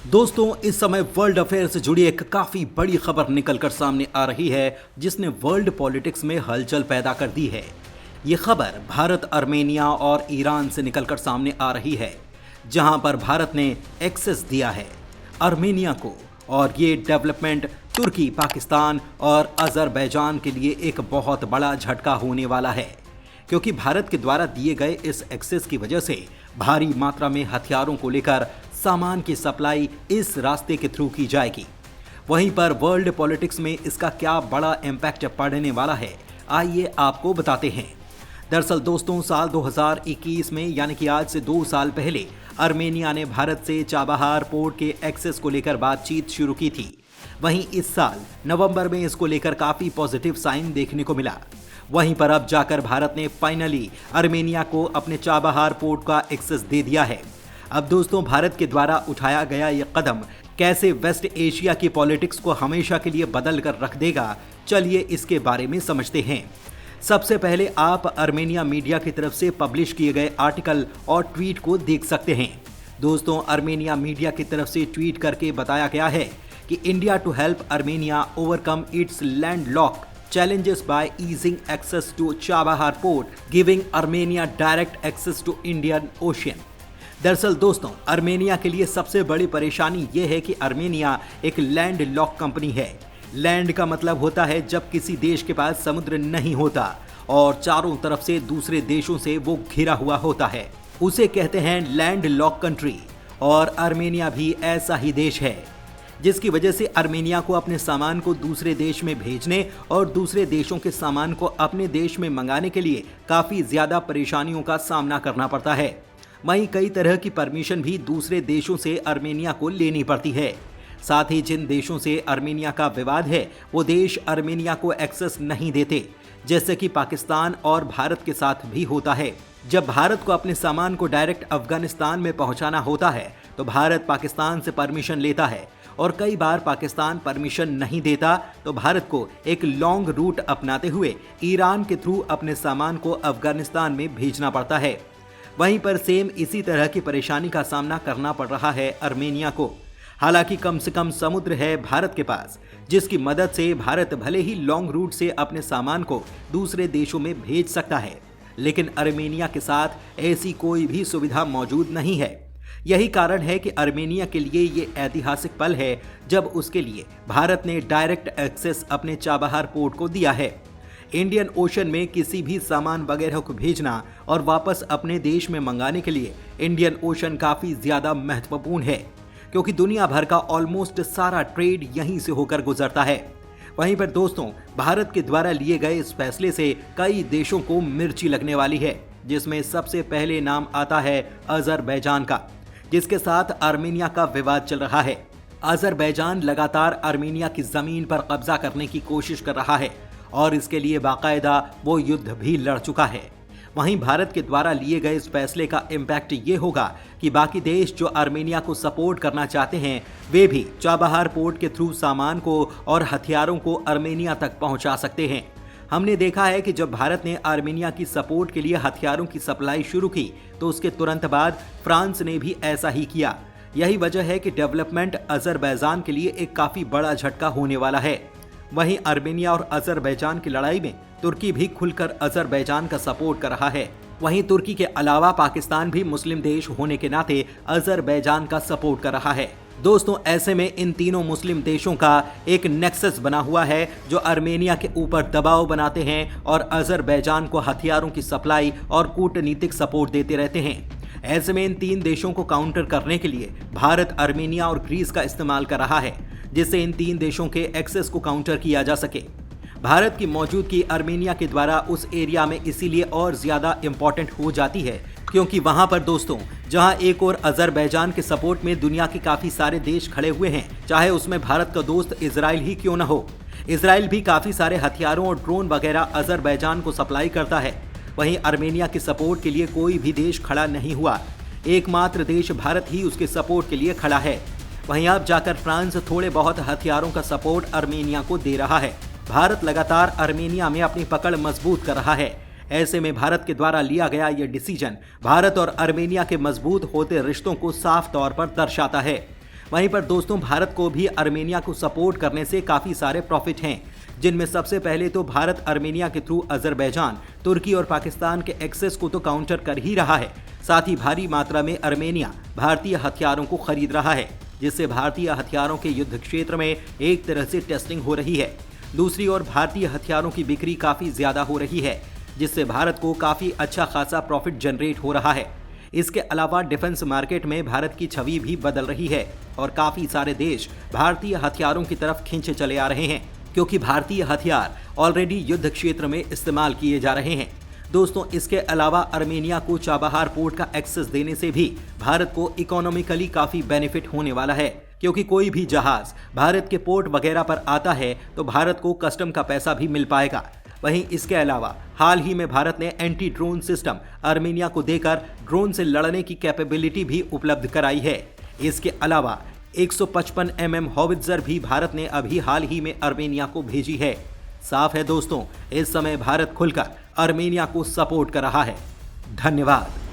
दोस्तों, इस समय वर्ल्ड अफेयर से जुड़ी एक काफी बड़ी खबर निकलकर सामने आ रही है जिसने वर्ल्ड पॉलिटिक्स में हलचल पैदा कर दी है। ये खबर भारत, अर्मेनिया और ईरान से निकलकर सामने आ रही है, जहां पर भारत ने एक्सेस दिया है अर्मेनिया को, और ये डेवलपमेंट तुर्की, पाकिस्तान और अजरबैजान के लिए एक बहुत बड़ा झटका होने वाला है, क्योंकि भारत के द्वारा दिए गए इस एक्सेस की वजह से भारी मात्रा में हथियारों को लेकर सामान की सप्लाई इस रास्ते के थ्रू की जाएगी। वहीं पर वर्ल्ड पॉलिटिक्स में इसका क्या बड़ा इम्पैक्ट पड़ने वाला है, आइए आपको बताते हैं। दरअसल दोस्तों, साल 2021 में यानी कि आज से 2 साल पहले अर्मेनिया ने भारत से चाबहार पोर्ट के एक्सेस को लेकर बातचीत शुरू की थी। वहीं इस साल नवंबर में इसको लेकर काफी पॉजिटिव साइन देखने को मिला। वहीं पर अब जाकर भारत ने फाइनली अर्मेनिया को अपने चाबहार पोर्ट का एक्सेस दे दिया है। अब दोस्तों, भारत के द्वारा उठाया गया ये कदम कैसे वेस्ट एशिया की पॉलिटिक्स को हमेशा के लिए बदल कर रख देगा, चलिए इसके बारे में समझते हैं। सबसे पहले आप अर्मेनिया मीडिया की तरफ से पब्लिश किए गए आर्टिकल और ट्वीट को देख सकते हैं। दोस्तों, अर्मेनिया मीडिया की तरफ से ट्वीट करके बताया गया है कि India to help Armenia overcome its land lock challenges by easing access to Chabahar port, giving Armenia direct access to Indian Ocean। दरअसल दोस्तों, अर्मेनिया के लिए सबसे बड़ी परेशानी ये है कि अर्मेनिया एक लैंड लॉक कंपनी है। लैंड का मतलब होता है जब किसी देश के पास समुद्र नहीं होता और चारों तरफ से दूसरे देशों से वो घिरा हुआ होता है, उसे कहते हैं लैंड लॉक कंट्री। और अर्मेनिया भी ऐसा ही देश है, जिसकी वजह से अर्मेनिया को अपने सामान को दूसरे देश में भेजने और दूसरे देशों के सामान को अपने देश में मंगाने के लिए काफ़ी ज़्यादा परेशानियों का सामना करना पड़ता है। वहीं कई तरह की परमिशन भी दूसरे देशों से अर्मेनिया को लेनी पड़ती है। साथ ही जिन देशों से अर्मेनिया का विवाद है, वो देश अर्मेनिया को एक्सेस नहीं देते, जैसे कि पाकिस्तान और भारत के साथ भी होता है। जब भारत को अपने सामान को डायरेक्ट अफगानिस्तान में पहुंचाना होता है तो भारत पाकिस्तान से परमिशन लेता है, और कई बार पाकिस्तान परमिशन नहीं देता तो भारत को एक लॉन्ग रूट अपनाते हुए ईरान के थ्रू अपने सामान को अफगानिस्तान में भेजना पड़ता है। वहीं पर सेम इसी तरह की परेशानी का सामना करना पड़ रहा है अर्मेनिया को। हालांकि कम से कम समुद्र है भारत के पास, जिसकी मदद से भारत भले ही लॉन्ग रूट से अपने सामान को दूसरे देशों में भेज सकता है, लेकिन अर्मेनिया के साथ ऐसी कोई भी सुविधा मौजूद नहीं है। यही कारण है कि अर्मेनिया के लिए ये ऐतिहासिक पल है जब उसके लिए भारत ने डायरेक्ट एक्सेस अपने चाबहार पोर्ट को दिया है। इंडियन ओशन में किसी भी सामान वगैरह को भेजना और वापस अपने देश में मंगाने के लिए इंडियन ओशन काफ़ी ज़्यादा महत्वपूर्ण है, क्योंकि दुनिया भर का ऑलमोस्ट सारा ट्रेड यहीं से होकर गुजरता है। वहीं पर दोस्तों, भारत के द्वारा लिए गए इस फैसले से कई देशों को मिर्ची लगने वाली है, जिसमें सबसे पहले नाम आता है अजरबैजान का, जिसके साथ अर्मेनिया का विवाद चल रहा है। अजरबैजान लगातार अर्मेनिया की जमीन पर कब्जा करने की कोशिश कर रहा है और इसके लिए बाकायदा वो युद्ध भी लड़ चुका है। वहीं भारत के द्वारा लिए गए इस फैसले का इम्पैक्ट ये होगा कि बाकी देश जो अर्मेनिया को सपोर्ट करना चाहते हैं, वे भी चाबहार पोर्ट के थ्रू सामान को और हथियारों को अर्मेनिया तक पहुंचा सकते हैं। हमने देखा है कि जब भारत ने आर्मेनिया की सपोर्ट के लिए हथियारों की सप्लाई शुरू की तो उसके तुरंत बाद फ्रांस ने भी ऐसा ही किया। यही वजह है कि डेवलपमेंट अजरबैजान के लिए एक काफ़ी बड़ा झटका होने वाला है। वहीं अर्मेनिया और अजरबैजान की लड़ाई में तुर्की भी खुलकर अजरबैजान का सपोर्ट कर रहा है। वहीं तुर्की के अलावा पाकिस्तान भी मुस्लिम देश होने के नाते अजरबैजान का सपोर्ट कर रहा है। दोस्तों, ऐसे में इन तीनों मुस्लिम देशों का एक नेक्सस बना हुआ है जो अर्मेनिया के ऊपर दबाव बनाते हैं और अजरबैजान को हथियारों की सप्लाई और कूटनीतिक सपोर्ट देते रहते हैं। ऐसे में इन तीन देशों को काउंटर करने के लिए भारत अर्मेनिया और ग्रीस का इस्तेमाल कर रहा है, जिससे इन तीन देशों के एक्सेस को काउंटर किया जा सके। भारत की मौजूदगी अर्मेनिया के द्वारा उस एरिया में इसीलिए और ज़्यादा इम्पॉर्टेंट हो जाती है क्योंकि वहां पर दोस्तों, जहां एक और अजरबैजान के सपोर्ट में दुनिया के काफ़ी सारे देश खड़े हुए हैं, चाहे उसमें भारत का दोस्त इजराइल ही क्यों न हो। इजराइल भी काफ़ी सारे हथियारों और ड्रोन वगैरह अजरबैजान को सप्लाई करता है। वहीं अर्मेनिया के सपोर्ट के लिए कोई भी देश खड़ा नहीं हुआ, एकमात्र देश भारत ही उसके सपोर्ट के लिए खड़ा है। वहीं अब जाकर फ्रांस थोड़े बहुत हथियारों का सपोर्ट अर्मेनिया को दे रहा है। भारत लगातार अर्मेनिया में अपनी पकड़ मजबूत कर रहा है। ऐसे में भारत के द्वारा लिया गया यह डिसीजन भारत और अर्मेनिया के मजबूत होते रिश्तों को साफ तौर पर दर्शाता है। वहीं पर दोस्तों भारत को भी आर्मेनिया को सपोर्ट करने से काफ़ी सारे प्रॉफिट हैं, जिनमें सबसे पहले तो भारत आर्मेनिया के थ्रू अजरबैजान, तुर्की और पाकिस्तान के एक्सेस को तो काउंटर कर ही रहा है। साथ ही भारी मात्रा में आर्मेनिया भारतीय हथियारों को खरीद रहा है, जिससे भारतीय हथियारों के युद्ध क्षेत्र में एक तरह से टेस्टिंग हो रही है। दूसरी ओर भारतीय हथियारों की बिक्री काफ़ी ज़्यादा हो रही है, जिससे भारत को काफ़ी अच्छा खासा प्रॉफिट जनरेट हो रहा है। इसके अलावा डिफेंस मार्केट में भारत की छवि भी बदल रही है और काफ़ी सारे देश भारतीय हथियारों की तरफ खींचे चले आ रहे हैं, क्योंकि भारतीय हथियार ऑलरेडी युद्ध क्षेत्र में इस्तेमाल किए जा रहे हैं। दोस्तों इसके अलावा आर्मेनिया को चाबहार पोर्ट का एक्सेस देने से भी भारत को इकोनॉमिकली काफ़ी बेनिफिट होने वाला है, क्योंकि कोई भी जहाज भारत के पोर्ट वगैरह पर आता है तो भारत को कस्टम का पैसा भी मिल पाएगा। वहीं इसके अलावा हाल ही में भारत ने एंटी ड्रोन सिस्टम आर्मेनिया को देकर ड्रोन से लड़ने की कैपेबिलिटी भी उपलब्ध कराई है। इसके अलावा 155 mm हॉवित्जर भी भारत ने अभी हाल ही में आर्मेनिया को भेजी है। साफ है दोस्तों, इस समय भारत खुलकर आर्मेनिया को सपोर्ट कर रहा है। धन्यवाद।